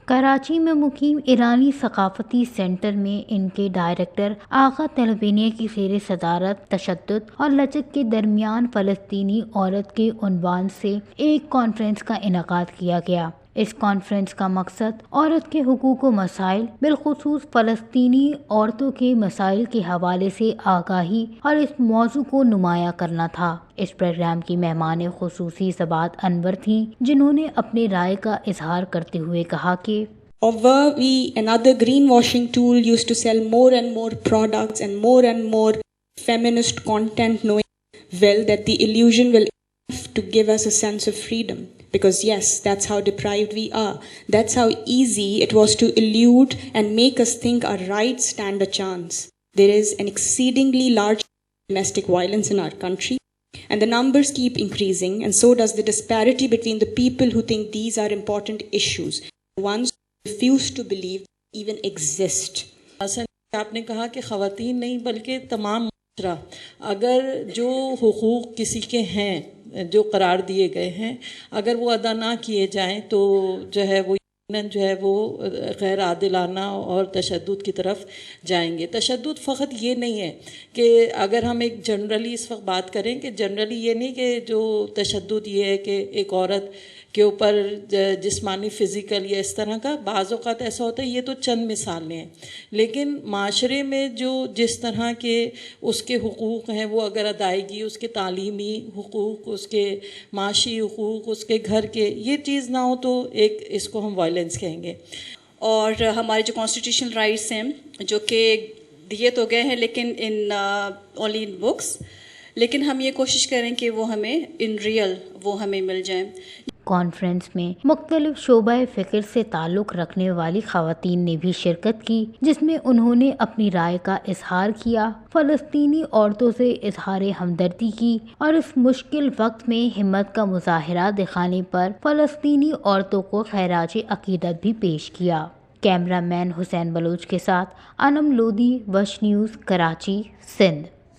کراچی میں مقیم ایرانی ثقافتی سینٹر میں ان کے ڈائریکٹر آغا طلبینیہ کی زیر صدارت تشدد اور لچک کے درمیان فلسطینی عورت کے عنوان سے ایک کانفرنس کا انعقاد کیا گیا۔ اس کانفرنس کا مقصد عورت کے حقوق و مسائل، بالخصوص فلسطینی عورتوں کے مسائل کے حوالے سے آگاہی اور اس موضوع کو نمایاں کرنا تھا۔ اس پروگرام کی مہمان خصوصی صباحت انور تھیں، جنہوں نے اپنے رائے کا اظہار کرتے ہوئے کہا کہ Or were we another greenwashing tool used to sell more and more products and more feminist content, knowing well that the illusion will enough to give us a sense of freedom? Because yes, that's how deprived we are. That's how easy it was to elude and make us think our rights stand a chance. There is an exceedingly large domestic violence in our country, and the numbers keep increasing, and so does the disparity between the people who think these are important issues, the ones who refuse to believe they even exist. آپ نے کہا کہ خواتین نہیں بلکہ تمام معاشرہ، اگر جو حقوق کسی کے ہیں جو قرار دیے گئے ہیں، اگر وہ ادا نہ کیے جائیں تو جو ہے وہ جو ہے وہ غیر عادلانہ اور تشدد کی طرف جائیں گے۔ تشدد فقط یہ نہیں ہے کہ اگر ہم ایک جنرلی اس وقت بات کریں کہ جنرلی یہ نہیں کہ جو تشدد یہ ہے کہ ایک عورت کے اوپر جسمانی فزیکل یا اس طرح کا، بعض اوقات ایسا ہوتا ہے، یہ تو چند مثالیں ہیں، لیکن معاشرے میں جو جس طرح کے اس کے حقوق ہیں وہ اگر ادائیگی، اس کے تعلیمی حقوق، اس کے معاشی حقوق، اس کے گھر کے، یہ چیز نہ ہو تو ایک اس کو ہم وائلنس کہیں گے۔ اور ہمارے جو کانسٹیٹیوشنل رائٹس ہیں جو کہ دیے تو گئے ہیں لیکن اونلی ان بکس، لیکن ہم یہ کوشش کریں کہ وہ ہمیں ان ریئل وہ ہمیں مل جائیں۔ کانفرنس میں مختلف شعبہ فکر سے تعلق رکھنے والی خواتین نے بھی شرکت کی، جس میں انہوں نے اپنی رائے کا اظہار کیا، فلسطینی عورتوں سے اظہار ہمدردی کی اور اس مشکل وقت میں ہمت کا مظاہرہ دکھانے پر فلسطینی عورتوں کو خراج عقیدت بھی پیش کیا۔ کیمرہ مین حسین بلوچ کے ساتھ انم لودھی، وش نیوز، کراچی، سندھ۔